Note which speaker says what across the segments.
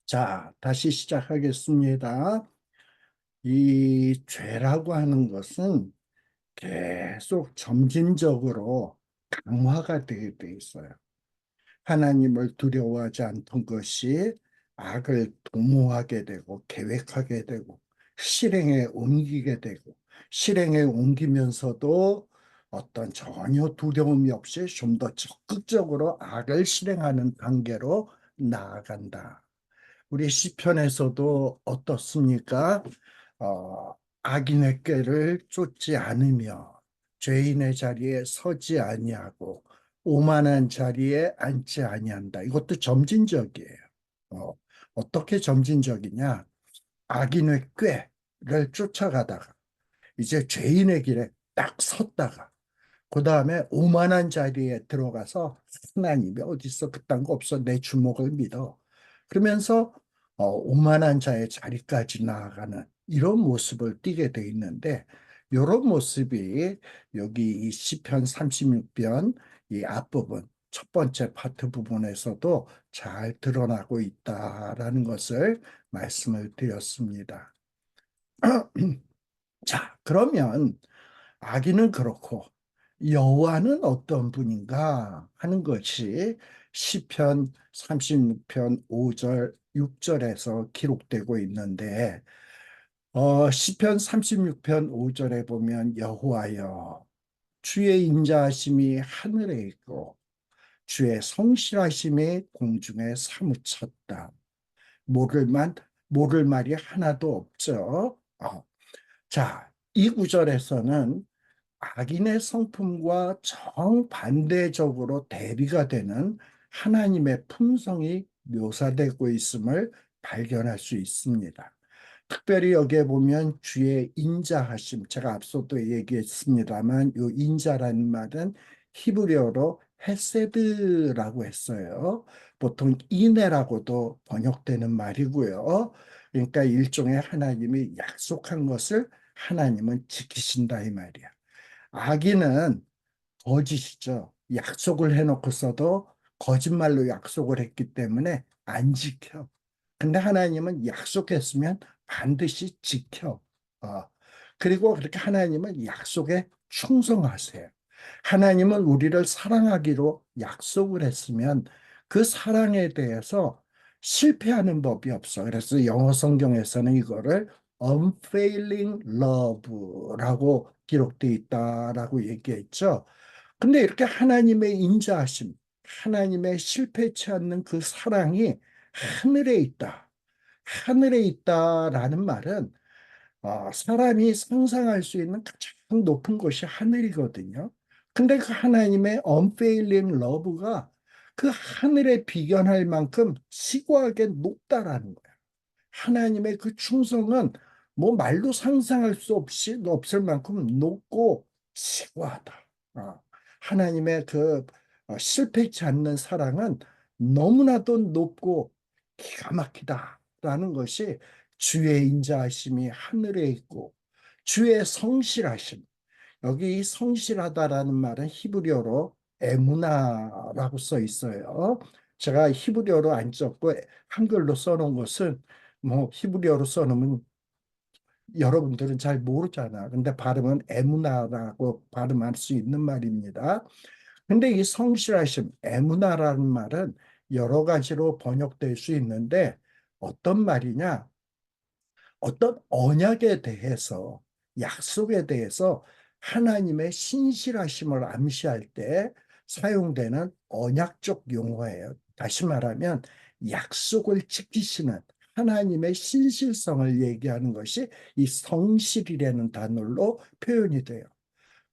Speaker 1: 자, 다시 시작하겠습니다. 이 죄라고 하는 것은 계속 점진적으로 강화가 되게 돼 있어요. 하나님을 두려워하지 않던 것이 악을 도모하게 되고 계획하게 되고 실행에 옮기게 되고 실행에 옮기면서도 어떤 전혀 두려움이 없이 좀 더 적극적으로 악을 실행하는 단계로 나아간다. 우리 시편에서도 어떻습니까? 악인의 꾀를 쫓지 않으며 죄인의 자리에 서지 아니하고 오만한 자리에 앉지 아니한다. 이것도 점진적이에요. 어, 어떻게 점진적이냐? 악인의 꾀를 쫓아가다가 이제 죄인의 길에 딱 섰다가 그 다음에 오만한 자리에 들어가서 하나님이 어디 있어? 그딴 거 없어. 내 주먹을 믿어. 그러면서 오만한 자의 자리까지 나아가는 이런 모습을 띠게 돼 있는데 이런 모습이 여기 이 시편 36편 이 앞부분 첫 번째 파트 부분에서도 잘 드러나고 있다라는 것을 말씀을 드렸습니다. 자, 그러면 아기는 그렇고 여호와는 어떤 분인가 하는 것이 시편 36편 5절 6절에서 기록되고 있는데 시편 36편 5절에 보면 여호와여 주의 인자하심이 하늘에 있고 주의 성실하심이 공중에 사무쳤다. 모를 말이 하나도 없죠. 자, 이 구절에서는 악인의 성품과 정반대적으로 대비가 되는 하나님의 품성이 묘사되고 있음을 발견할 수 있습니다. 특별히 여기에 보면 주의 인자하심, 제가 앞서도 얘기했습니다만 이 인자라는 말은 히브리어로 헤세드라고 했어요. 보통 이내라고도 번역되는 말이고요. 그러니까 일종의 하나님이 약속한 것을 하나님은 지키신다 이 말이야. 악인은 거짓이죠. 약속을 해놓고서도 거짓말로 약속을 했기 때문에 안 지켜. 근데 하나님은 약속했으면 반드시 지켜. 어. 그리고 그렇게 하나님은 약속에 충성하세요. 하나님은 우리를 사랑하기로 약속을 했으면 그 사랑에 대해서 실패하는 법이 없어. 그래서 영어 성경에서는 이거를 unfailing love라고 기록되어 있다라고 얘기했죠. 근데 이렇게 하나님의 인자하심, 하나님의 실패치 않는 그 사랑이 하늘에 있다. 하늘에 있다라는 말은 사람이 상상할 수 있는 가장 높은 곳이 하늘이거든요. 근데 그 하나님의 unfailing love가 그 하늘에 비견할 만큼 시고하게 높다라는 거예요. 하나님의 그 충성은 뭐 말로 상상할 수 없이 없을 만큼 높고 시고하다. 어, 하나님의 그 실패치 않는 사랑은 너무나도 높고 기가 막히다라는 것이 주의 인자하심이 하늘에 있고 주의 성실하심. 여기 이 성실하다라는 말은 히브리어로 에무나라고 써 있어요. 제가 히브리어로 안 썼고 한글로 써놓은 것은 뭐 히브리어로 써놓으면 여러분들은 잘 모르잖아. 근데 발음은 에무나라고 발음할 수 있는 말입니다. 근데 이 성실하심, 에무나라는 말은 여러 가지로 번역될 수 있는데 어떤 말이냐? 어떤 언약에 대해서, 약속에 대해서 하나님의 신실하심을 암시할 때 사용되는 언약적 용어예요. 다시 말하면 약속을 지키시는 하나님의 신실성을 얘기하는 것이 이 성실이라는 단어로 표현이 돼요.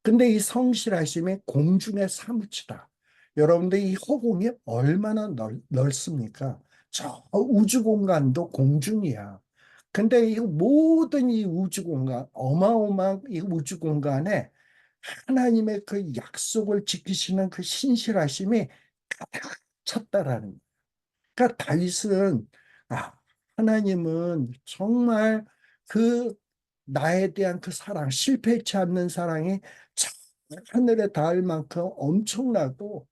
Speaker 1: 근데 이 성실하심이 공중에 사무치다. 여러분들 이 허공이 얼마나 넓습니까? 저 우주 공간도 공중이야. 근데 이 모든 이 우주 공간, 어마어마한 이 우주 공간에 하나님의 그 약속을 지키시는 그 신실하심이 가득 찼다라는 거예요. 그러니까 다윗은 아, 하나님은 정말 그 나에 대한 그 사랑, 실패치 않는 사랑이 저 하늘에 닿을 만큼 엄청나고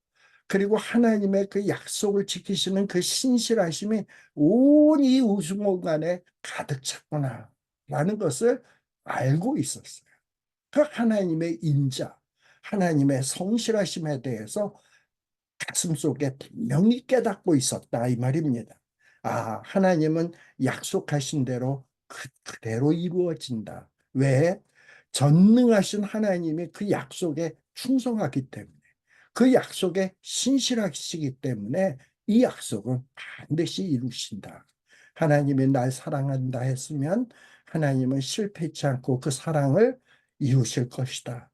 Speaker 1: 그리고 하나님의 그 약속을 지키시는 그 신실하심이 온 이 우주 공간에 가득 찼구나라는 것을 알고 있었어요. 그 하나님의 인자, 하나님의 성실하심에 대해서 가슴속에 분명히 깨닫고 있었다 이 말입니다. 아, 하나님은 약속하신 대로 그대로 이루어진다. 왜? 전능하신 하나님이 그 약속에 충성하기 때문에, 그 약속에 신실하시기 때문에 이 약속을 반드시 이루신다. 하나님이 날 사랑한다 했으면 하나님은 실패치 않고 그 사랑을 이루실 것이다.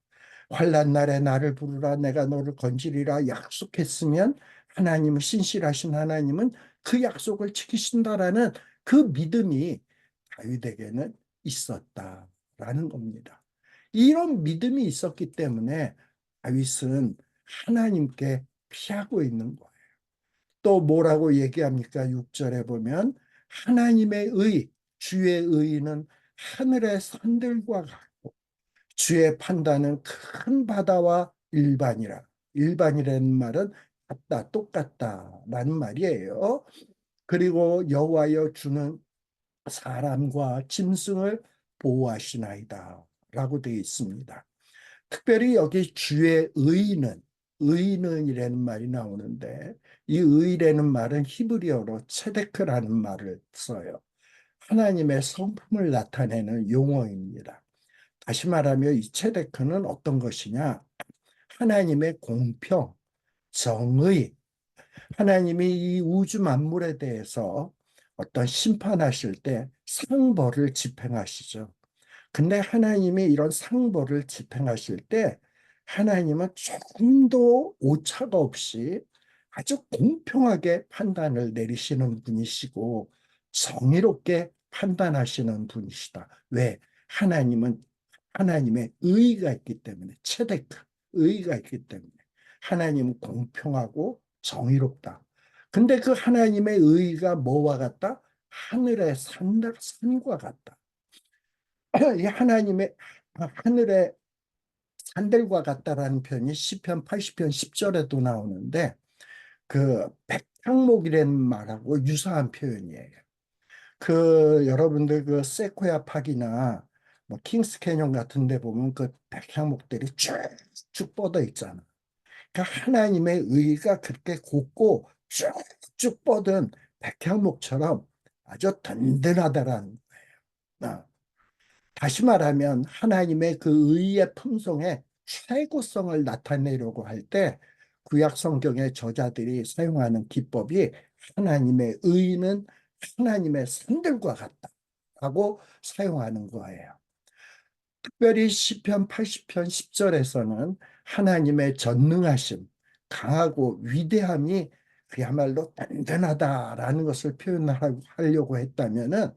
Speaker 1: 환난 날에 나를 부르라 내가 너를 건지리라 약속했으면 하나님은 신실하신 하나님은 그 약속을 지키신다라는 그 믿음이 다윗에게는 있었다라는 겁니다. 이런 믿음이 있었기 때문에 다윗은 하나님께 피하고 있는 거예요. 또 뭐라고 얘기합니까? 6절에 보면 하나님의 의, 주의 의는 하늘의 산들과 같고 주의 판단은 큰 바다와 일반이라. 일반이라는 말은 같다, 똑같다라는 말이에요. 그리고 여호와여 주는 사람과 짐승을 보호하시나이다 라고 되어 있습니다. 특별히 여기 주의 의는, 의는이라는 말이 나오는데 이 의라는 말은 히브리어로 체데크라는 말을 써요. 하나님의 성품을 나타내는 용어입니다. 다시 말하면 이 체데크는 어떤 것이냐? 하나님의 공평, 정의, 하나님이 이 우주 만물에 대해서 어떤 심판하실 때 상벌을 집행하시죠. 근데 하나님이 이런 상벌을 집행하실 때 하나님은 조금도 오차가 없이 아주 공평하게 판단을 내리시는 분이시고 정의롭게 판단하시는 분이시다. 왜? 하나님은 하나님의 의의가 있기 때문에 체데크, 의의가 있기 때문에 하나님은 공평하고 정의롭다. 근데 그 하나님의 의의가 뭐와 같다? 하늘의 산과 같다. 이 하나님의 하늘의 산들과 같다라는 표현이 시편 80편 10절에도 나오는데 그 백향목이라는 말하고 유사한 표현이에요. 그 여러분들 그 세코야 팍이나 뭐 킹스 캐년 같은 데 보면 그 백향목들이 쭉쭉 뻗어 있잖아. 그 하나님의 의가 그렇게 곱고 쭉쭉 뻗은 백향목처럼 아주 든든하다라는 거예요. 다시 말하면 하나님의 그 의의 품성의 최고성을 나타내려고 할 때 구약 성경의 저자들이 사용하는 기법이 하나님의 의는 하나님의 산들과 같다라고 사용하는 거예요. 특별히 시편 80편 10절에서는 하나님의 전능하심, 강하고 위대함이 그야말로 단단하다라는 것을 표현하려고 했다면은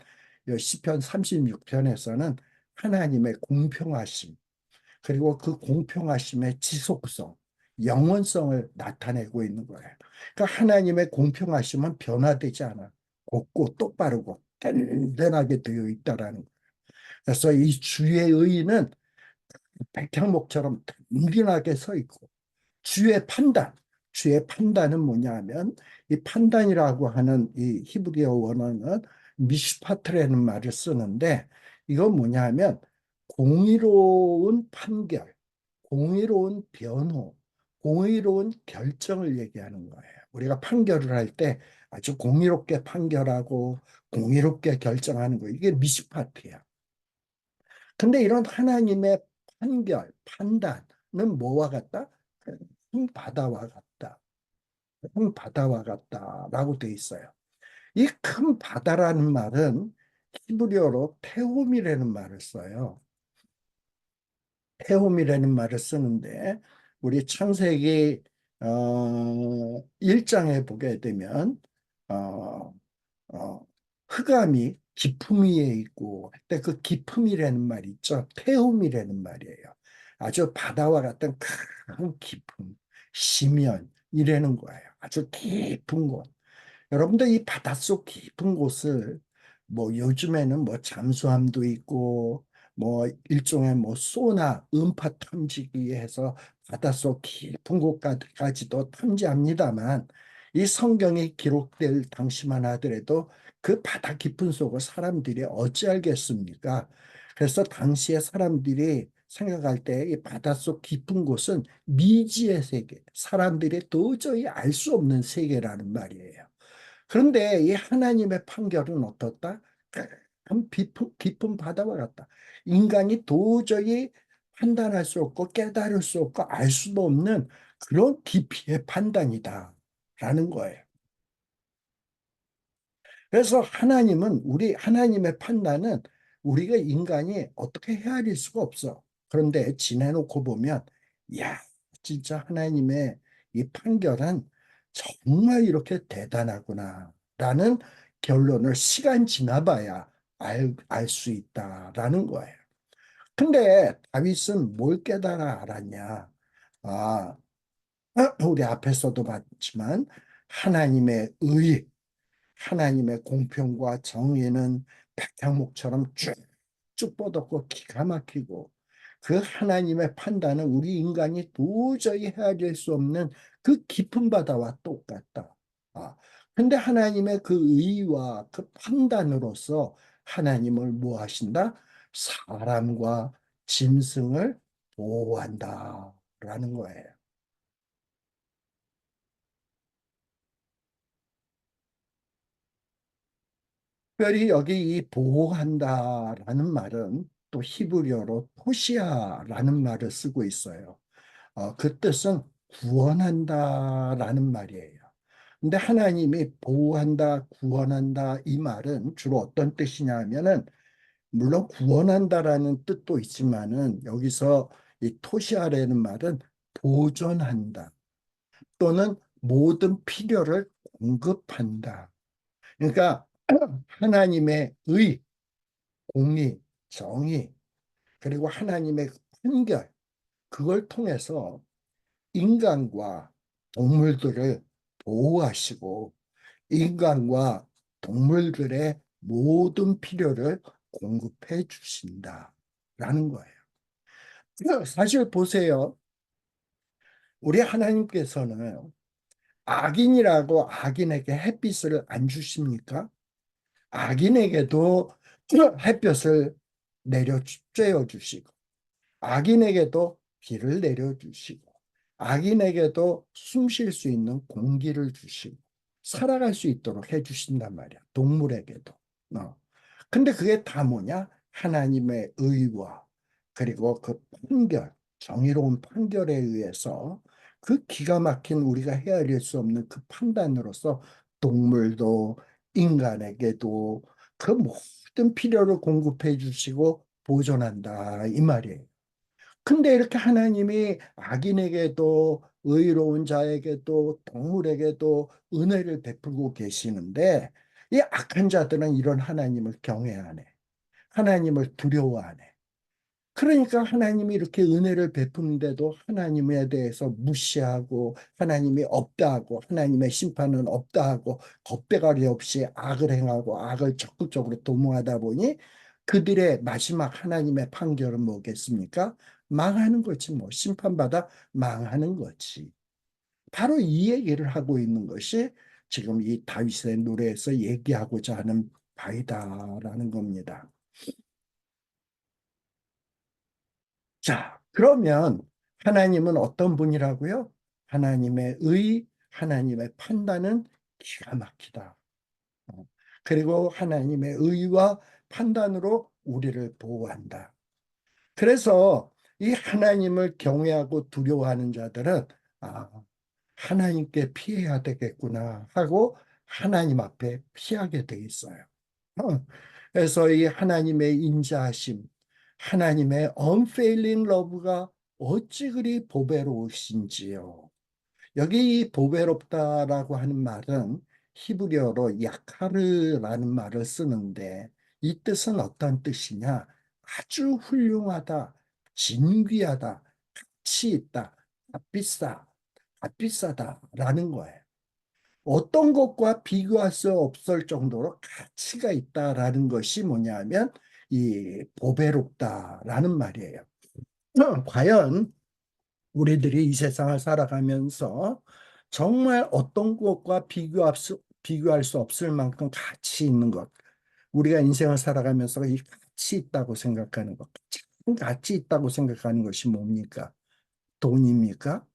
Speaker 1: 시편 36편에서는 하나님의 공평하심, 그리고 그 공평하심의 지속성, 영원성을 나타내고 있는 거예요. 그러니까 하나님의 공평하심은 변화되지 않아. 곱고 똑바르고 단단하게 되어 있다라는 거예요. 그래서 이 주의 의는 백향목처럼 든든하게 서 있고 주의 판단은 뭐냐 하면 이 판단이라고 하는 이 히브리어 원어는 미슈파트라는 말을 쓰는데 이건 뭐냐 하면 공의로운 판결, 공의로운 변호, 공의로운 결정을 얘기하는 거예요. 우리가 판결을 할 때 아주 공의롭게 판결하고 공의롭게 결정하는 거 이게 미슈파트야. 근데 이런 하나님의 판결, 판단은 뭐와 같다? 큰 바다와 같다. 큰 바다와 같다라고 돼 있어요. 이 큰 바다라는 말은 히브리어로 테홈이라는 말을 써요. 테홈이라는 말을 쓰는데 우리 창세기 1장에 보게 되면 어, 흑암이 깊음 위에 있고 그때 그 깊음이라는 말이 있죠. 태움이라는 말이에요. 아주 바다와 같은 큰 깊음, 심연이라는 거예요. 아주 깊은 곳. 여러분들 이 바닷속 깊은 곳을 뭐 요즘에는 뭐 잠수함도 있고 뭐 일종의 뭐 소나 음파 탐지기 해서 바닷속 깊은 곳까지도 탐지합니다만 이 성경이 기록될 당시만 하더라도 그 바다 깊은 속을 사람들이 어찌 알겠습니까? 그래서 당시에 사람들이 생각할 때 이 바닷속 깊은 곳은 미지의 세계, 사람들이 도저히 알 수 없는 세계라는 말이에요. 그런데 이 하나님의 판결은 어떻다? 한 깊은 바다와 같다. 인간이 도저히 판단할 수 없고 깨달을 수 없고 알 수도 없는 그런 깊이의 판단이다. 라는 거예요. 그래서 하나님의 판단은 우리가 인간이 어떻게 헤아릴 수가 없어. 그런데 지내놓고 보면, 야, 진짜 하나님의 이 판결은 정말 이렇게 대단하구나. 라는 결론을 시간 지나봐야 알 수 있다라는 거예요. 근데 다윗은 뭘 깨달아 알았냐? 아, 우리 앞에서도 봤지만 하나님의 하나님의 공평과 정의는 백향목처럼 쭉쭉 뻗었고 기가 막히고 그 하나님의 판단은 우리 인간이 도저히 헤아릴 수 없는 그 깊은 바다와 똑같다. 아, 근데 하나님의 그 의와 그 판단으로서 하나님을 뭐 하신다? 사람과 짐승을 보호한다라는 거예요. 특별히 여기 이 보호한다라는 말은 또 히브리어로 토시아라는 말을 쓰고 있어요. 그 뜻은 구원한다라는 말이에요. 근데 하나님이 보호한다, 구원한다 이 말은 주로 어떤 뜻이냐 하면은 물론 구원한다라는 뜻도 있지만은 여기서 이 토시아라는 말은 보존한다 또는 모든 필요를 공급한다. 그러니까 하나님의 공의, 정의, 그리고 하나님의 판결, 그걸 통해서 인간과 동물들을 보호하시고 인간과 동물들의 모든 필요를 공급해 주신다라는 거예요. 사실 보세요. 우리 하나님께서는 악인이라고 악인에게 햇빛을 안 주십니까? 악인에게도 햇볕을 쬐어 주시고 악인에게도 비를 내려주시고 악인에게도 숨쉴 수 있는 공기를 주시고 살아갈 수 있도록 해주신단 말이야. 동물에게도. 어. 근데 그게 다 뭐냐? 하나님의 의와 그리고 그 판결, 정의로운 판결에 의해서 그 기가 막힌 우리가 헤아릴 수 없는 그 판단으로서 동물도 인간에게도 그 모든 필요를 공급해 주시고 보존한다 이 말이에요. 근데 이렇게 하나님이 악인에게도 의로운 자에게도 동물에게도 은혜를 베풀고 계시는데 이 악한 자들은 이런 하나님을 경외하네. 하나님을 두려워하네. 그러니까 하나님이 이렇게 은혜를 베푸는데도 하나님에 대해서 무시하고 하나님이 없다 하고 하나님의 심판은 없다 하고 겁대가리 없이 악을 행하고 악을 적극적으로 도모하다 보니 그들의 마지막 하나님의 판결은 뭐겠습니까? 망하는 거지 뭐 심판받아 망하는 거지. 바로 이 얘기를 하고 있는 것이 지금 이 다윗의 노래에서 얘기하고자 하는 바이다라는 겁니다. 자, 그러면 하나님은 어떤 분이라고요? 하나님의 판단은 기가 막히다. 어, 그리고 하나님의 의와 판단으로 우리를 보호한다. 그래서 이 하나님을 경외하고 두려워하는 자들은 아, 하나님께 피해야 되겠구나 하고 하나님 앞에 피하게 돼 있어요. 어, 그래서 이 하나님의 인자하심, 하나님의 unfailing love가 어찌 그리 보배로우신지요. 여기 이 보배롭다라고 하는 말은 히브리어로 야카르라는 말을 쓰는데 이 뜻은 어떤 뜻이냐? 아주 훌륭하다, 진귀하다, 가치 있다, 값비싸다라는 거예요. 어떤 것과 비교할 수 없을 정도로 가치가 있다라는 것이 뭐냐면 이 보배롭다라는 말이에요. 과연 우리들이 이 세상을 살아가면서 정말 어떤 것과 비교할 수 없을 만큼 가치 있는 것, 우리가 인생을 살아가면서 이 가치 있다고 생각하는 것, 가치 있다고 생각하는 것이 뭡니까? 돈입니까?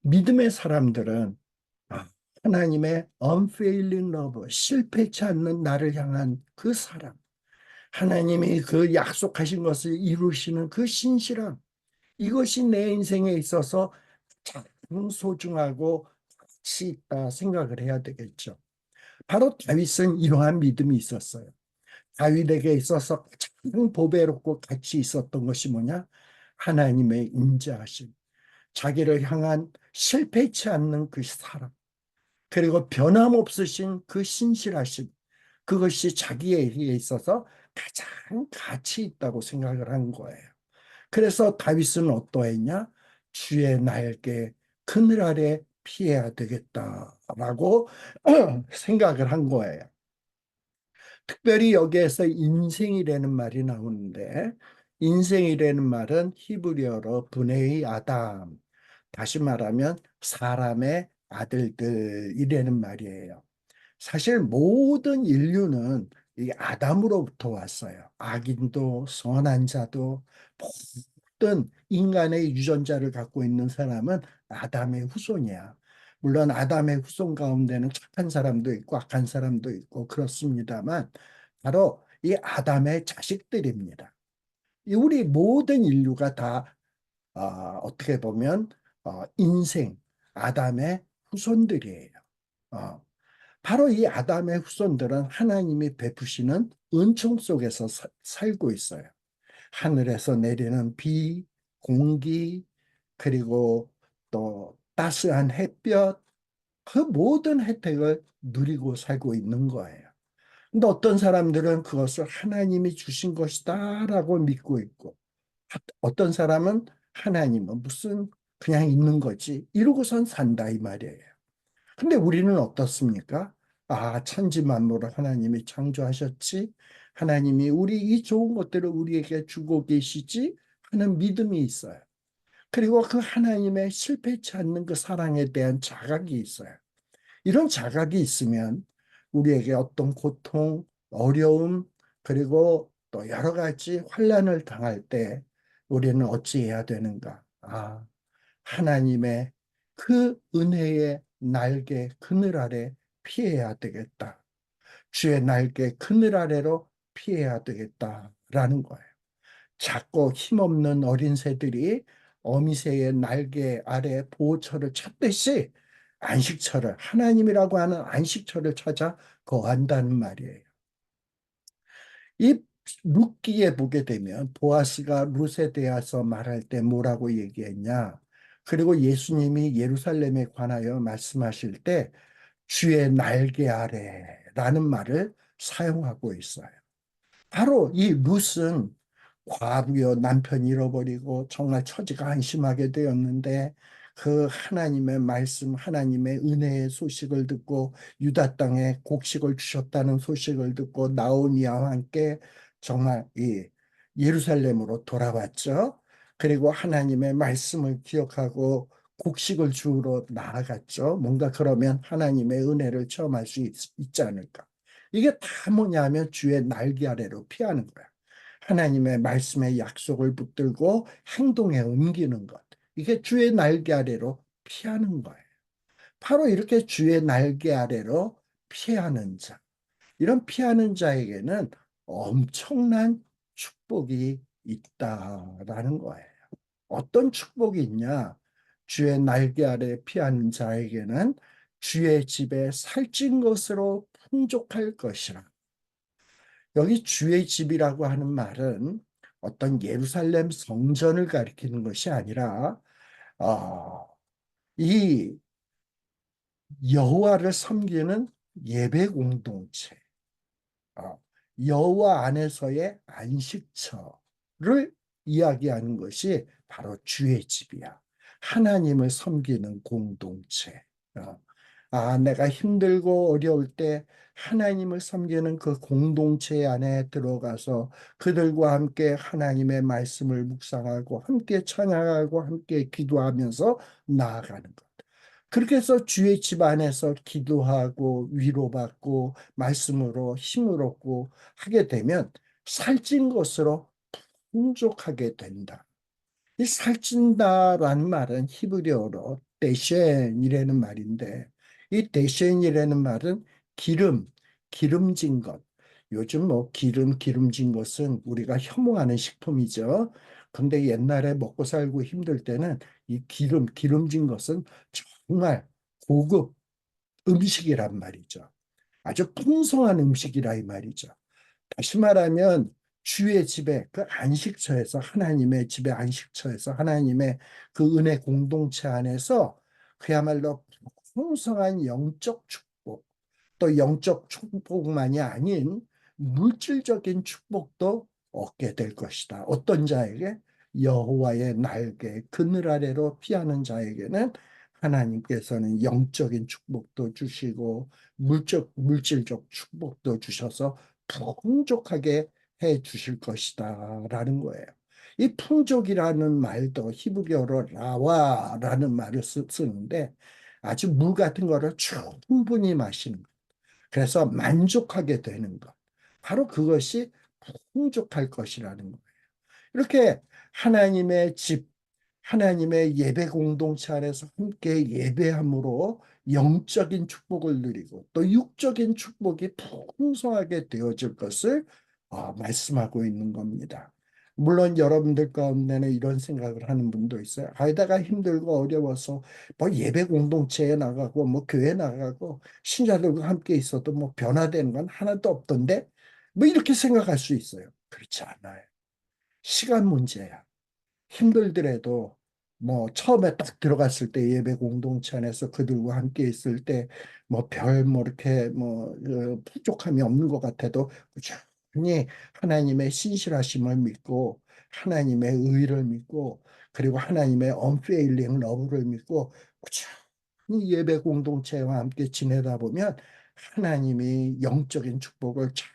Speaker 1: 믿음의 사람들은 아, 하나님의 unfailing love, 실패치 않는 나를 향한 그 사랑, 하나님이 그 약속하신 것을 이루시는 그 신실함, 이것이 내 인생에 있어서 가장 소중하고 가치 있다 생각을 해야 되겠죠. 바로 다윗은 이러한 믿음이 있었어요. 다윗에게 있어서 가장 보배롭고 가치 있었던 것이 뭐냐? 하나님의 인자하심, 자기를 향한 실패치 않는 그 사랑, 그리고 변함없으신 그 신실하심, 그것이 자기에게 있어서 가장 가치 있다고 생각을 한 거예요. 그래서 다윗은 어떠했냐? 주의 날개 그늘 아래 피해야 되겠다라고 생각을 한 거예요. 특별히 여기에서 인생이라는 말이 나오는데, 인생이라는 말은 히브리어로 브네이 아담, 다시 말하면 사람의 아들들이라는 말이에요. 사실 모든 인류는 이 아담으로부터 왔어요. 악인도 선한 자도 모든 인간의 유전자를 갖고 있는 사람은 아담의 후손이야. 물론 아담의 후손 가운데는 착한 사람도 있고 악한 사람도 있고 그렇습니다만 바로 이 아담의 자식들입니다. 이 우리 모든 인류가 다 어떻게 보면 인생 아담의 후손들이에요. 어, 바로 이 아담의 후손들은 하나님이 베푸시는 은총 속에서 살고 있어요. 하늘에서 내리는 비, 공기, 그리고 또 따스한 햇볕, 그 모든 혜택을 누리고 살고 있는 거예요. 근데 어떤 사람들은 그것을 하나님이 주신 것이다라고 믿고 있고, 어떤 사람은 하나님은 무슨 그냥 있는 거지, 이러고선 산다 이 말이에요. 근데 우리는 어떻습니까? 아, 천지 만물을 하나님이 창조하셨지. 하나님이 우리 이 좋은 것들을 우리에게 주고 계시지 하는 믿음이 있어요. 그리고 그 하나님의 실패치 않는 그 사랑에 대한 자각이 있어요. 이런 자각이 있으면 우리에게 어떤 고통, 어려움, 그리고 또 여러 가지 환난을 당할 때 우리는 어찌해야 되는가? 아, 하나님의 그 은혜의 날개 그늘 아래 피해야 되겠다. 주의 날개 그늘 아래로 피해야 되겠다라는 거예요. 작고 힘없는 어린 새들이 어미새의 날개 아래 보호처를 찾듯이 안식처를, 하나님이라고 하는 안식처를 찾아 거한다는 말이에요. 이 룻기에 보게 되면 보아스가 룻에 대해서 말할 때 뭐라고 얘기했냐? 그리고 예수님이 예루살렘에 관하여 말씀하실 때 주의 날개 아래라는 말을 사용하고 있어요. 바로 이 룻은 과부여 남편 잃어버리고 정말 처지가 한심하게 되었는데 그 하나님의 말씀, 하나님의 은혜의 소식을 듣고 유다 땅에 곡식을 주셨다는 소식을 듣고 나오미와 함께 정말 이 예루살렘으로 돌아왔죠. 그리고 하나님의 말씀을 기억하고 곡식을 주우러 나아갔죠. 뭔가 그러면 하나님의 은혜를 체험할 수 있지 않을까. 이게 다 뭐냐면 주의 날개 아래로 피하는 거야. 하나님의 말씀의 약속을 붙들고 행동에 옮기는 것. 이게 주의 날개 아래로 피하는 거예요. 바로 이렇게 주의 날개 아래로 피하는 자. 이런 피하는 자에게는 엄청난 축복이 있다라는 거예요. 어떤 축복이 있냐? 주의 날개 아래 피하는 자에게는 주의 집에 살찐 것으로 풍족할 것이라. 여기 주의 집이라고 하는 말은 어떤 예루살렘 성전을 가리키는 것이 아니라 이 여호와를 섬기는 예배 공동체, 어, 여호와 안에서의 안식처를 이야기하는 것이 바로 주의 집이야. 하나님을 섬기는 공동체. 어, 내가 힘들고 어려울 때 하나님을 섬기는 그 공동체 안에 들어가서 그들과 함께 하나님의 말씀을 묵상하고 함께 찬양하고 함께 기도하면서 나아가는 것. 그렇게 해서 주의 집 안에서 기도하고 위로받고 말씀으로 힘을 얻고 하게 되면 살찐 것으로 풍족하게 된다. 이 살찐다라는 말은 히브리어로 데셴이라는 말인데, 이 데셴이라는 말은 기름, 기름진 것. 요즘 뭐 기름진 것은 우리가 혐오하는 식품이죠. 근데 옛날에 먹고 살고 힘들 때는 이 기름진 것은 정말 고급 음식이란 말이죠. 아주 풍성한 음식이라 이 말이죠. 다시 말하면 주의 집에 그 안식처에서 하나님의 집의 안식처에서 하나님의 그 은혜 공동체 안에서 그야말로 풍성한 영적 축복, 또 영적 축복만이 아닌 물질적인 축복도 얻게 될 것이다. 어떤 자에게? 여호와의 날개 그늘 아래로 피하는 자에게는 하나님께서는 영적인 축복도 주시고 물질적 축복도 주셔서 풍족하게 해 주실 것이다 라는 거예요. 이 풍족이라는 말도 히브리어로 라와라는 말을 쓰는데 아주 물 같은 거를 충분히 마시는 것. 그래서 만족하게 되는 것. 바로 그것이 풍족할 것이라는 거예요. 이렇게 하나님의 집, 하나님의 예배 공동체 안에서 함께 예배함으로 영적인 축복을 누리고 또 육적인 축복이 풍성하게 되어질 것을 말씀하고 있는 겁니다. 물론 여러분들 가운데는 이런 생각을 하는 분도 있어요. 내가 힘들고 어려워서 뭐 예배 공동체에 나가고 뭐 교회 나가고 신자들과 함께 있어도 뭐 변화되는 건 하나도 없던데 뭐 이렇게 생각할 수 있어요. 그렇지 않아요. 시간 문제야. 힘들더라도 뭐 처음에 딱 들어갔을 때 예배 공동체 안에서 그들과 함께 있을 때 뭐 별 뭐 이렇게 뭐 부족함이 없는 것 같아도 꾸준히 하나님의 신실하심을 믿고 하나님의 의를 믿고 그리고 하나님의 unfailing love를 믿고 꾸준히 예배 공동체와 함께 지내다 보면 하나님이 영적인 축복을 참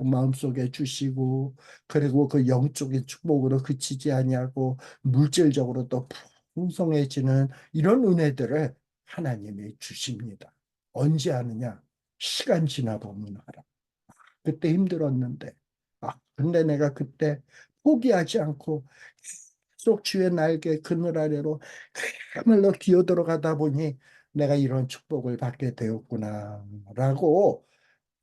Speaker 1: 마음속에 주시고 그리고 그 영적인 축복으로 그치지 아니하고 물질적으로 또 풍성해지는 이런 은혜들을 하나님이 주십니다. 언제 하느냐? 시간 지나 보면 알아. 그때 힘들었는데. 근데 내가 그때 포기하지 않고 계속 주의 날개 그늘 아래로 그야말로 기어들어가다 보니 내가 이런 축복을 받게 되었구나라고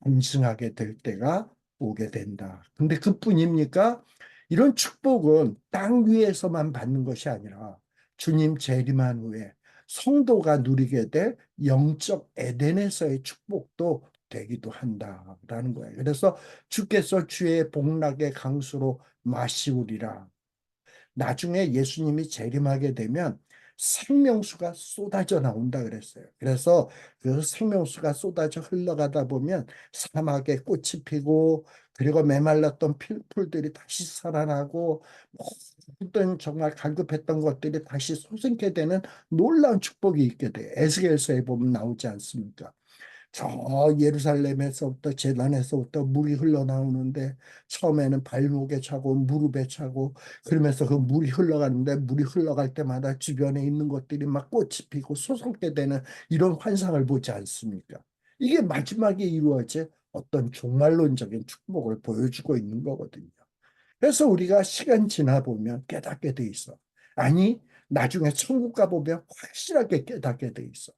Speaker 1: 반증하게 될 때가 오게 된다. 근데 그뿐입니까? 이런 축복은 땅 위에서만 받는 것이 아니라 주님 재림한 후에 성도가 누리게 될 영적 에덴에서의 축복도 되기도 한다라는 거예요. 그래서 주께서 주의 복락의 강수로 마시우리라. 나중에 예수님이 재림하게 되면 생명수가 쏟아져 나온다 그랬어요. 그래서 그 생명수가 쏟아져 흘러가다 보면 사막에 꽃이 피고 그리고 메말랐던 풀들이 다시 살아나고 모든 정말 갈급했던 것들이 다시 솟게 되는 놀라운 축복이 있게 돼요. 에스겔서에 보면 나오지 않습니까? 저 예루살렘에서부터 제단에서부터 물이 흘러나오는데 처음에는 발목에 차고 무릎에 차고 그러면서 그 물이 흘러가는데 물이 흘러갈 때마다 주변에 있는 것들이 막 꽃이 피고 솟게 되는 이런 환상을 보지 않습니까? 이게 마지막에 이루어질 어떤 종말론적인 축복을 보여주고 있는 거거든요. 그래서 우리가 시간 지나 보면 깨닫게 돼 있어. 아니, 나중에 천국 가보면 확실하게 깨닫게 돼 있어.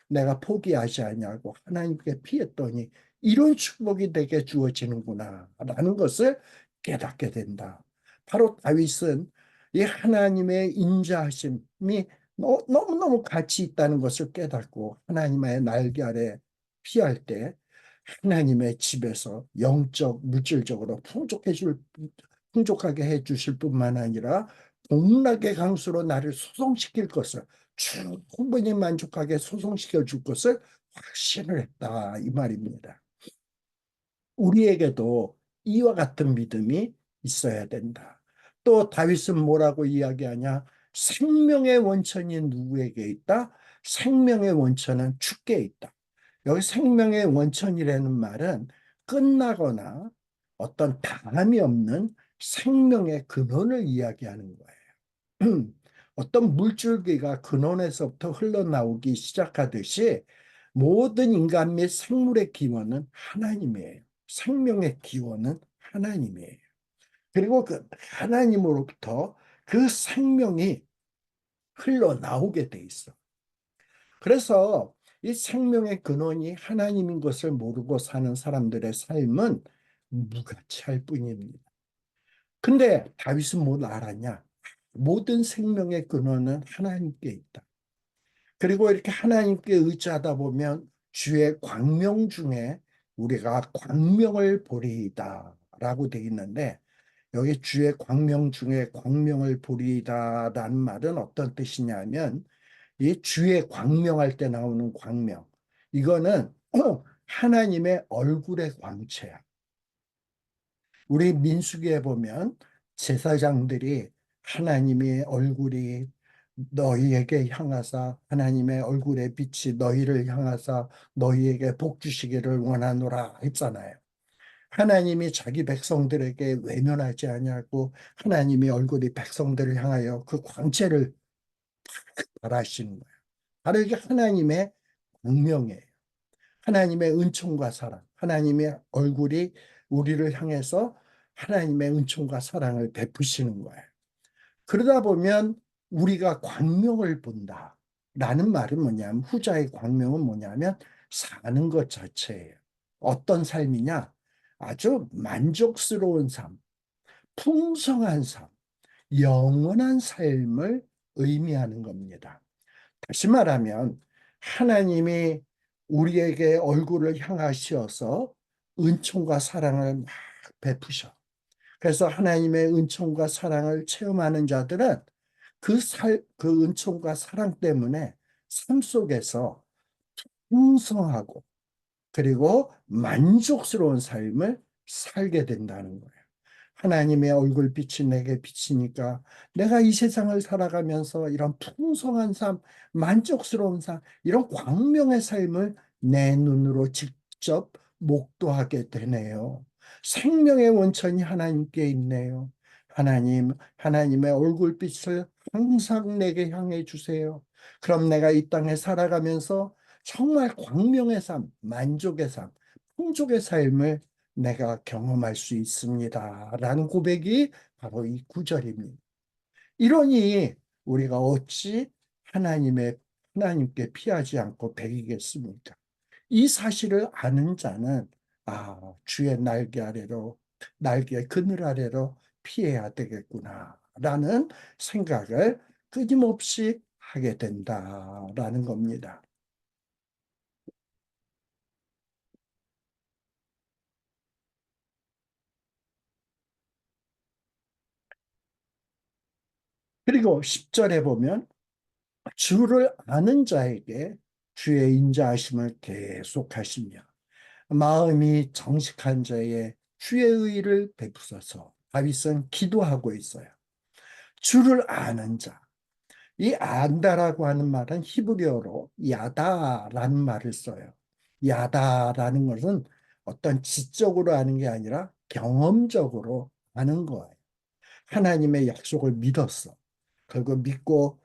Speaker 1: 내가 포기하지 아니하고 하나님께 피했더니 이런 축복이 내게 주어지는구나 라는 것을 깨닫게 된다. 바로 다윗은 이 하나님의 인자하심이 너무너무 가치 있다는 것을 깨닫고 하나님의 날개 아래 피할 때 하나님의 집에서 영적, 물질적으로 풍족하게 해 주실 뿐만 아니라 복락의 강수로 나를 소송시킬 것을 충분히 만족하게 소송시켜 줄 것을 확신을 했다 이 말입니다. 우리에게도 이와 같은 믿음이 있어야 된다. 또 다윗은 뭐라고 이야기하냐? 생명의 원천이 누구에게 있다? 생명의 원천은 주께 있다. 여기 생명의 원천이라는 말은 끝나거나 어떤 다함이 없는 생명의 근원을 이야기하는 거예요. 어떤 물줄기가 근원에서부터 흘러나오기 시작하듯이 모든 인간 및 생물의 기원은 하나님이에요. 생명의 기원은 하나님이에요. 그리고 그 하나님으로부터 그 생명이 흘러나오게 돼 있어. 그래서 이 생명의 근원이 하나님인 것을 모르고 사는 사람들의 삶은 무가치할 뿐입니다. 근데 다윗은 뭘 알았냐? 모든 생명의 근원은 하나님께 있다. 그리고 이렇게 하나님께 의지하다 보면 주의 광명 중에 우리가 광명을 보리이다 라고 되어 있는데, 여기 주의 광명 중에 광명을 보리이다라는 말은 어떤 뜻이냐면, 이 주의 광명할 때 나오는 광명, 이거는 하나님의 얼굴의 광채야. 우리 민수기에 보면 제사장들이 하나님의 얼굴이 너희에게 향하사 하나님의 얼굴의 빛이 너희를 향하사 너희에게 복 주시기를 원하노라 했잖아요. 하나님이 자기 백성들에게 외면하지 아니하고 하나님의 얼굴이 백성들을 향하여 그 광채를 발하시는 거예요. 바로 이게 하나님의 광명이에요. 하나님의 은총과 사랑, 하나님의 얼굴이 우리를 향해서 하나님의 은총과 사랑을 베푸시는 거예요. 그러다 보면 우리가 광명을 본다. 라는 말은 뭐냐면, 후자의 광명은 뭐냐면 사는 것 자체예요. 어떤 삶이냐? 아주 만족스러운 삶, 풍성한 삶, 영원한 삶을 의미하는 겁니다. 다시 말하면 하나님이 우리에게 얼굴을 향하시어서 은총과 사랑을 막 베푸셔. 그래서 하나님의 은총과 사랑을 체험하는 자들은 그 은총과 사랑 때문에 삶 속에서 풍성하고 그리고 만족스러운 삶을 살게 된다는 거예요. 하나님의 얼굴빛이 내게 비치니까 내가 이 세상을 살아가면서 이런 풍성한 삶, 만족스러운 삶, 이런 광명의 삶을 내 눈으로 직접 목도하게 되네요. 생명의 원천이 하나님께 있네요. 하나님의 얼굴빛을 항상 내게 향해 주세요. 그럼 내가 이 땅에 살아가면서 정말 광명의 삶, 만족의 삶, 풍족의 삶을 내가 경험할 수 있습니다. 라는 고백이 바로 이 구절입니다. 이러니 우리가 어찌 하나님께 피하지 않고 배기겠습니까? 이 사실을 아는 자는 주의 날개 그늘 아래로 피해야 되겠구나 라는 생각을 끊임없이 하게 된다라는 겁니다. 그리고 10절에 보면 주를 아는 자에게 주의 인자하심을 계속하시며 마음이 정직한 자의 주의 의를 베푸소서. 다윗은 기도하고 있어요. 주를 아는 자. 이 안다라고 하는 말은 히브리어로 야다라는 말을 써요. 야다라는 것은 어떤 지적으로 아는 게 아니라 경험적으로 아는 거예요. 하나님의 약속을 믿었어. 그리고 믿고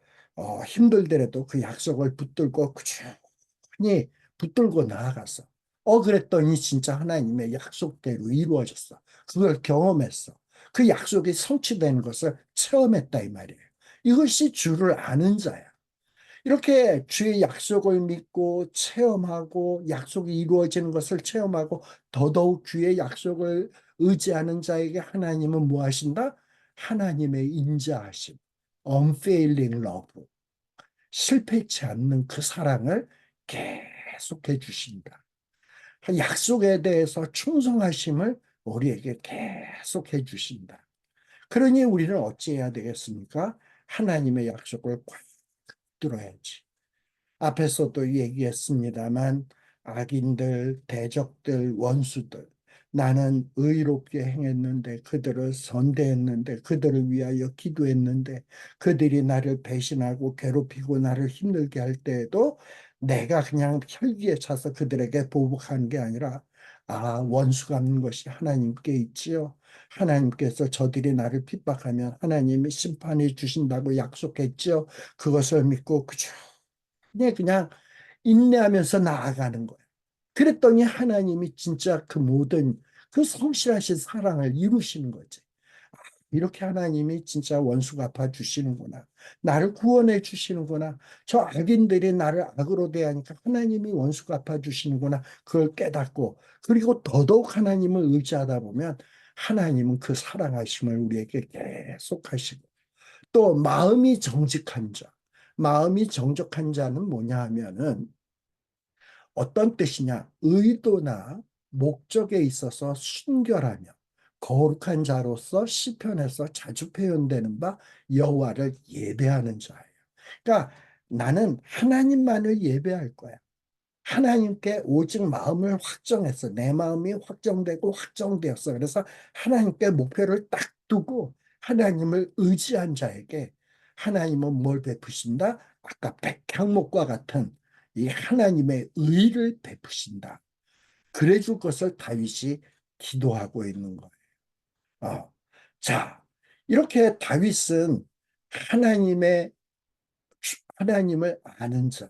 Speaker 1: 힘들더라도 그 약속을 붙들고 꾸준히 붙들고 나아갔어. 그랬더니 진짜 하나님의 약속대로 이루어졌어. 그걸 경험했어. 그 약속이 성취되는 것을 체험했다 이 말이에요. 이것이 주를 아는 자야. 이렇게 주의 약속을 믿고 체험하고 약속이 이루어지는 것을 체험하고 더더욱 주의 약속을 의지하는 자에게 하나님은 뭐 하신다? 하나님의 인자하심, unfailing love, 실패치 않는 그 사랑을 계속해 주신다. 약속에 대해서 충성하심을 우리에게 계속해 주신다. 그러니 우리는 어찌해야 되겠습니까? 하나님의 약속을 꽉 들어야지. 앞에서도 얘기했습니다만 악인들, 대적들, 원수들 나는 의롭게 행했는데, 그들을 선대했는데, 그들을 위하여 기도했는데, 그들이 나를 배신하고 괴롭히고 나를 힘들게 할 때에도 내가 그냥 혈기에 차서 그들에게 보복하는 게 아니라, 원수 갚는 것이 하나님께 있지요. 하나님께서 저들이 나를 핍박하면 하나님이 심판해 주신다고 약속했지요. 그것을 믿고 그냥 인내하면서 나아가는 거예요. 그랬더니 하나님이 진짜 그 모든 그 성실하신 사랑을 이루시는 거지. 이렇게 하나님이 진짜 원수 갚아 주시는구나. 나를 구원해 주시는구나. 저 악인들이 나를 악으로 대하니까 하나님이 원수 갚아 주시는구나. 그걸 깨닫고, 그리고 더더욱 하나님을 의지하다 보면 하나님은 그 사랑하심을 우리에게 계속 하시고, 또 마음이 정직한 자. 마음이 정직한 자는 뭐냐 하면은 어떤 뜻이냐? 의도나 목적에 있어서 순결하며 거룩한 자로서 시편에서 자주 표현되는 바 여호와를 예배하는 자예요. 그러니까 나는 하나님만을 예배할 거야. 하나님께 오직 마음을 확정했어. 내 마음이 확정되고 확정되었어. 그래서 하나님께 목표를 딱 두고 하나님을 의지한 자에게 하나님은 뭘 베푸신다? 아까 백향목과 같은 이 하나님의 의를 베푸신다. 그래 줄 것을 다윗이 기도하고 있는 거예요. 어. 자, 이렇게 다윗은 하나님의 하나님을 아는 자,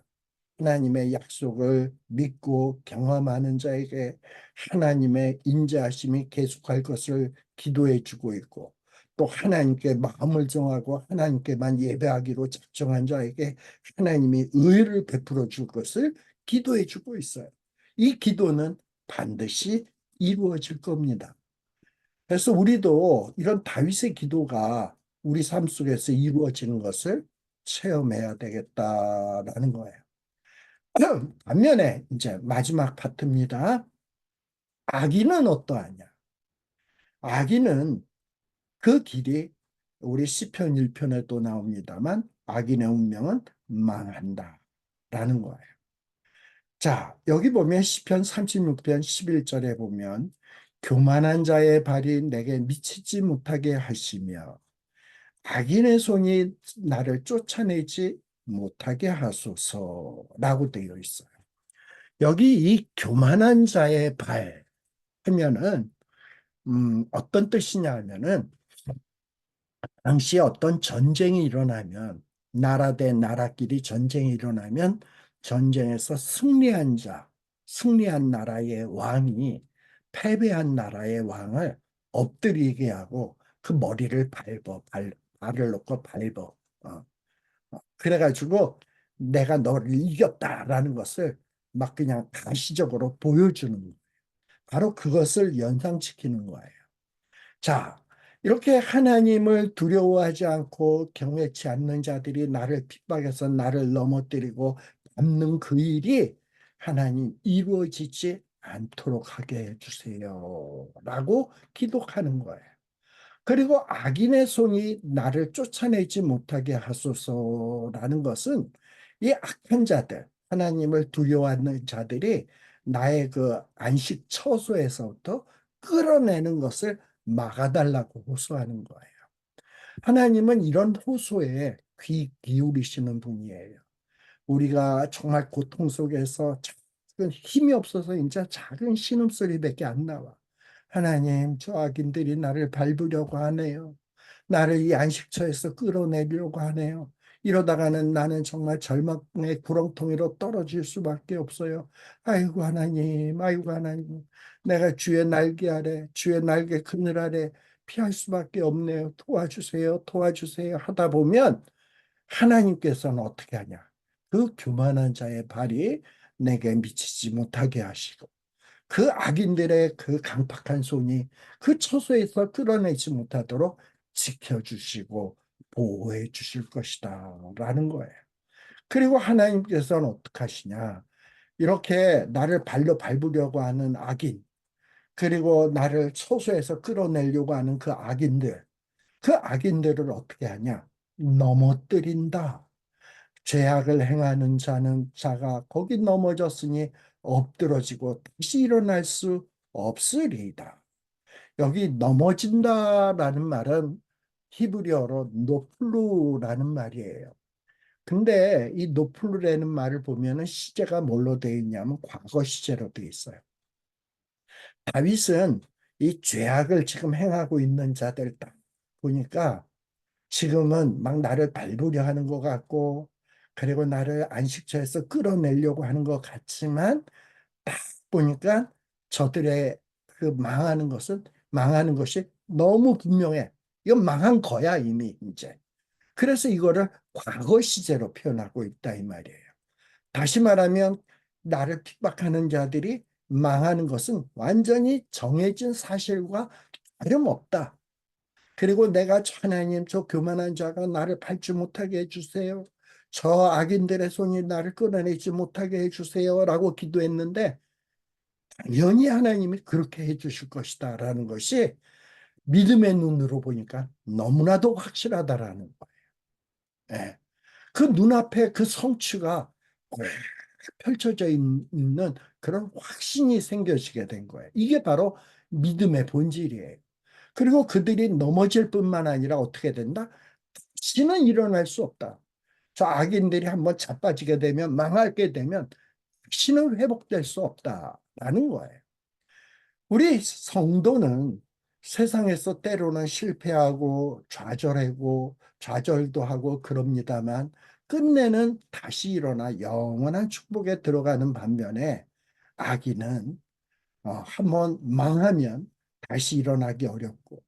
Speaker 1: 하나님의 약속을 믿고 경험하는 자에게 하나님의 인자하심이 계속할 것을 기도해 주고 있고, 또 하나님께 마음을 정하고 하나님께만 예배하기로 작정한 자에게 하나님이 의를 베풀어 줄 것을 기도해 주고 있어요. 이 기도는 반드시 이루어질 겁니다. 그래서 우리도 이런 다윗의 기도가 우리 삶 속에서 이루어지는 것을 체험해야 되겠다라는 거예요. 반면에 이제 마지막 파트입니다. 악인은 어떠하냐? 악인은 그 길이 우리 시편 1편에도 나옵니다만 악인의 운명은 망한다라는 거예요. 자, 여기 보면 시편 36편 11절에 보면 교만한 자의 발이 내게 미치지 못하게 하시며 악인의 손이 나를 쫓아내지 못하게 하소서라고 되어 있어요. 여기 이 교만한 자의 발 하면은 어떤 뜻이냐 하면은 당시에 어떤 전쟁이 일어나면 나라 대 나라끼리 전쟁이 일어나면 전쟁에서 승리한 자, 승리한 나라의 왕이 패배한 나라의 왕을 엎드리게 하고 그 머리를 발을 놓고 밟어. 그래가지고 내가 너를 이겼다라는 것을 막 그냥 가시적으로 보여주는 거예요. 바로 그것을 연상시키는 거예요. 자, 이렇게 하나님을 두려워하지 않고 경외치 않는 자들이 나를 핍박해서 나를 넘어뜨리고 밟는 그 일이 하나님 이루어지지 않도록 하게 해주세요. 라고 기도하는 거예요. 그리고 악인의 손이 나를 쫓아내지 못하게 하소서라는 것은 이 악한 자들, 하나님을 두려워하는 자들이 나의 그 안식 처소에서부터 끌어내는 것을 막아달라고 호소하는 거예요. 하나님은 이런 호소에 귀 기울이시는 분이에요. 우리가 정말 고통 속에서 작은 힘이 없어서 이제 작은 신음소리밖에 안 나와. 하나님, 저 악인들이 나를 밟으려고 하네요. 나를 이 안식처에서 끌어내려고 하네요. 이러다가는 나는 정말 절망의 구렁텅이로 떨어질 수밖에 없어요. 아이고 하나님, 아이고 하나님. 내가 주의 날개 아래, 주의 날개 그늘 아래 피할 수밖에 없네요. 도와주세요, 도와주세요 하다 보면 하나님께서는 어떻게 하냐? 그 교만한 자의 발이 내게 미치지 못하게 하시고 그 악인들의 그 강팍한 손이 그 처소에서 끌어내지 못하도록 지켜주시고 보호해 주실 것이다 라는 거예요. 그리고 하나님께서는 어떻게 하시냐? 이렇게 나를 발로 밟으려고 하는 악인, 그리고 나를 처소에서 끌어내려고 하는 그 악인들, 그 악인들을 어떻게 하냐? 넘어뜨린다. 죄악을 행하는 자가 거기 넘어졌으니 엎드러지고 다시 일어날 수 없으리이다. 여기 넘어진다라는 말은 히브리어로 노플루라는 말이에요. 근데 이 노플루라는 말을 보면은 시제가 뭘로 되어 있냐면 과거 시제로 되어 있어요. 다윗은 이 죄악을 지금 행하고 있는 자들 딱 보니까 지금은 막 나를 밟으려 하는 것 같고, 그리고 나를 안식처에서 끌어내려고 하는 것 같지만, 딱 보니까 저들의 그 망하는 것이 너무 분명해. 이건 망한 거야, 이미 이제. 그래서 이거를 과거 시제로 표현하고 있다, 이 말이에요. 다시 말하면, 나를 핍박하는 자들이 망하는 것은 완전히 정해진 사실과 다름없다. 그리고 내가 하나님, 저 교만한 자가 나를 밟지 못하게 해주세요. 저 악인들의 손이 나를 끌어내지 못하게 해주세요. 라고 기도했는데 당연히 하나님이 그렇게 해주실 것이다 라는 것이 믿음의 눈으로 보니까 너무나도 확실하다라는 거예요. 예. 그 눈앞에 그 성취가 꽉 펼쳐져 있는 그런 확신이 생겨지게 된 거예요. 이게 바로 믿음의 본질이에요. 그리고 그들이 넘어질 뿐만 아니라 어떻게 된다? 다시는 일어날 수 없다. 저 악인들이 한번 자빠지게 되면, 망하게 되면 다시는 회복될 수 없다라는 거예요. 우리 성도는 세상에서 때로는 실패하고 좌절하고 좌절도 하고 그럽니다만 끝내는 다시 일어나 영원한 축복에 들어가는 반면에 악인은 한번 망하면 다시 일어나기 어렵고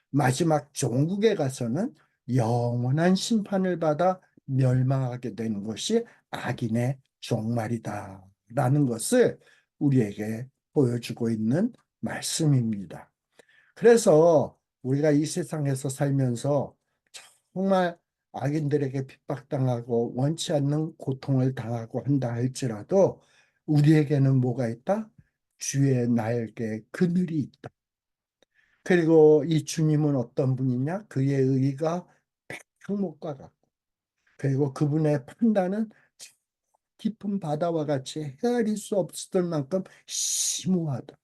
Speaker 1: 마지막 종국에 가서는 영원한 심판을 받아 멸망하게 되는 것이 악인의 종말이다라는 것을 우리에게 보여주고 있는 말씀입니다. 그래서 우리가 이 세상에서 살면서 정말 악인들에게 핍박당하고 원치 않는 고통을 당하고 한다 할지라도 우리에게는 뭐가 있다? 주의 날개 그늘이 있다. 그리고 이 주님은 어떤 분이냐? 그의 의가 백향목과 같고, 그리고 그분의 판단은 깊은 바다와 같이 헤아릴 수 없을 만큼 심오하다.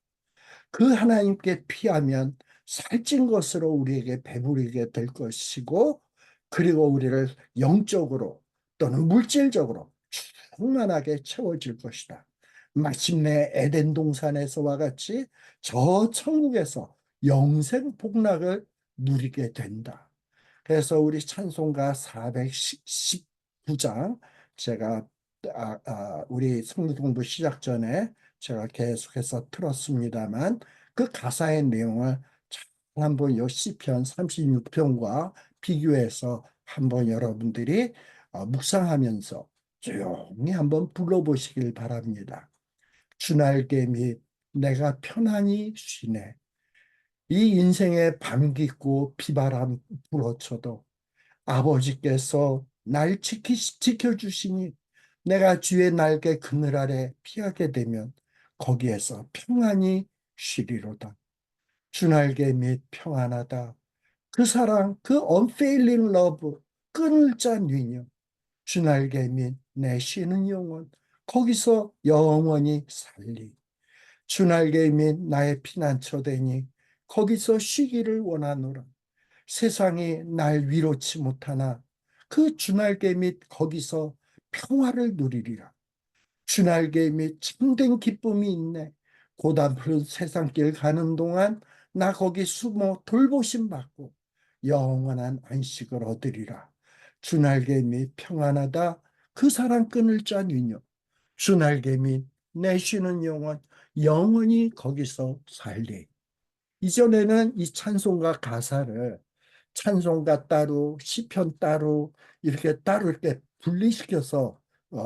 Speaker 1: 그 하나님께 피하면 살찐 것으로 우리에게 배부르게 될 것이고, 그리고 우리를 영적으로 또는 물질적으로 충만하게 채워질 것이다. 마침내 에덴 동산에서와 같이 저 천국에서 영생 복락을 누리게 된다. 그래서 우리 찬송가 419장 제가 우리 성경 공부 시작 전에 제가 계속해서 틀었습니다만 그 가사의 내용을 잘 한번 요 시편 36편과 비교해서 한번 여러분들이 묵상하면서 조용히 한번 불러보시길 바랍니다. 주날개 및 내가 편안히 쉬네. 이 인생에 밤 깊고 비바람 불어쳐도 아버지께서 날 지켜주시니 내가 주의 날개 그늘 아래 피하게 되면 거기에서 평안히 쉬리로다. 주날개 및 평안하다. 그 사랑, 그 unfailing love, 끈을 짠 유념. 주날개 및 내 쉬는 영혼, 거기서 영원히 살리. 주날개 및 나의 피난처 되니 거기서 쉬기를 원하노라. 세상이 날 위로치 못하나 그 주날개 및 거기서 평화를 누리리라. 주날개 및 참된 기쁨이 있네. 고단한 세상길 가는 동안 나 거기 숨어 돌보심 받고 영원한 안식을 얻으리라. 주날개 및 평안하다. 그 사랑 끈을 짠 유녀. 주날개 및 내쉬는 영원 영원히 거기서 살리. 이전에는 이 찬송가 가사를 찬송가 따로 시편 따로 이렇게 따로 이렇게 분리시켜서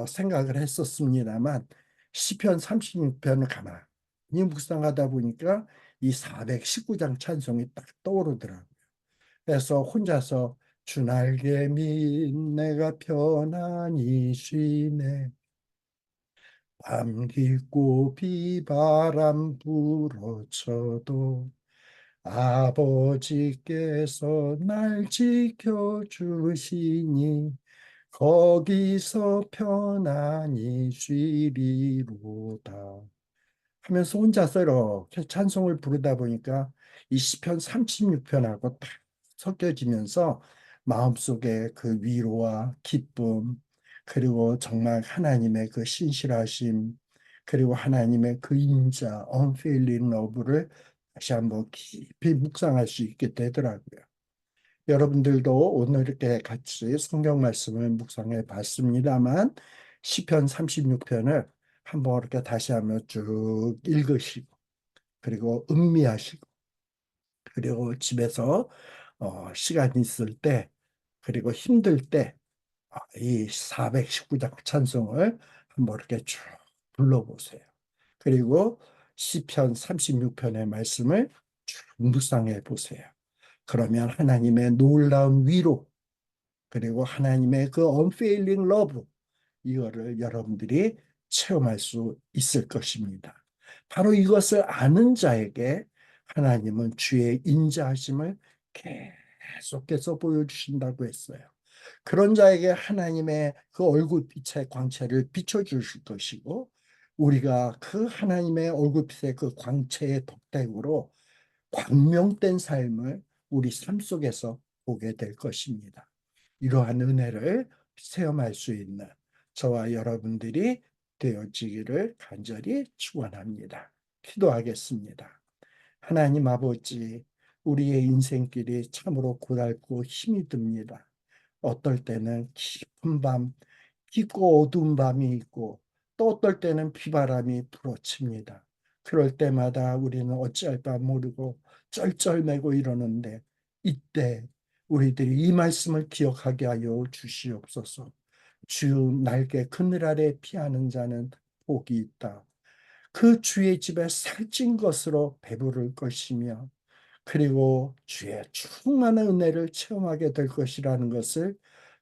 Speaker 1: 생각을 했었습니다만 시편 36편을 가만히 묵상하다 보니까 이 419장 찬송이 딱 떠오르더라고요. 그래서 혼자서 주 날개 밑 내가 편안히 쉬네. 밤 깊고 비바람 불어쳐도 아버지께서 날 지켜주시니 거기서 편안히 쉬리로다. 하면서 혼자서 이렇게 찬송을 부르다 보니까 이 시편 36편하고 딱 섞여지면서 마음속에 그 위로와 기쁨, 그리고 정말 하나님의 그 신실하심, 그리고 하나님의 그 인자, unfailing love를 다시 한번 깊이 묵상할 수 있게 되더라고요. 여러분들도 오늘 이렇게 같이 성경 말씀을 묵상해 봤습니다만 시편 36편을 한번 이렇게 다시 한번 쭉 읽으시고 그리고 음미하시고 그리고 집에서 시간 있을 때 그리고 힘들 때 이 419장 찬송을 한번 이렇게 쭉 불러보세요. 그리고 시편 36편의 말씀을 쭉 묵상해 보세요. 그러면 하나님의 놀라운 위로 그리고 하나님의 그 unfailing love 이거를 여러분들이 체험할 수 있을 것입니다. 바로 이것을 아는 자에게 하나님은 주의 인자하심을 계속해서 보여주신다고 했어요. 그런 자에게 하나님의 그 얼굴빛의 광채를 비춰주실 것이고 우리가 그 하나님의 얼굴빛의 그 광채의 덕택으로 광명된 삶을 우리 삶 속에서 보게 될 것입니다. 이러한 은혜를 체험할 수 있는 저와 여러분들이 되어지기를 간절히 축원합니다. 기도하겠습니다. 하나님 아버지, 우리의 인생길이 참으로 고달고 힘이 듭니다. 어떨 때는 깊은 밤, 깊고 어두운 밤이 있고 또 어떨 때는 비바람이 불어칩니다. 그럴 때마다 우리는 어찌할 바 모르고 쩔쩔매고 이러는데 이때 우리들이 이 말씀을 기억하게 하여 주시옵소서. 주 날개 그늘 아래 피하는 자는 복이 있다. 그 주의 집에 살찐 것으로 배부를 것이며 그리고 주의 충만한 은혜를 체험하게 될 것이라는 것을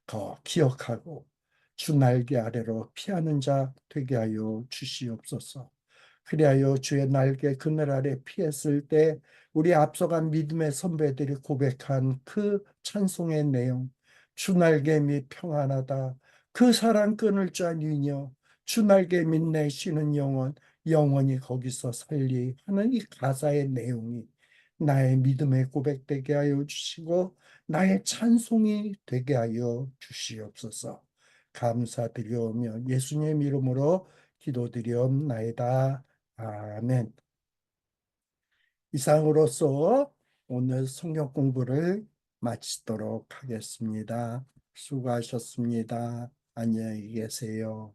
Speaker 1: 더 기억하고 주 날개 아래로 피하는 자 되게 하여 주시옵소서. 그리하여 주의 날개 그늘 아래 피했을 때 우리 앞서간 믿음의 선배들이 고백한 그 찬송의 내용, 주 날개 밑 평안하다. 그 사랑 끊을 자 니녀, 주 날개 밑 내 쉬는 영혼, 영원히 거기서 살리 하는 이 가사의 내용이 나의 믿음의 고백되게 하여 주시고 나의 찬송이 되게 하여 주시옵소서. 감사드리오며 예수님 이름으로 기도드리옵나이다. 아멘. 이상으로서 오늘 성경 공부를 마치도록 하겠습니다. 수고하셨습니다. 안녕히 계세요.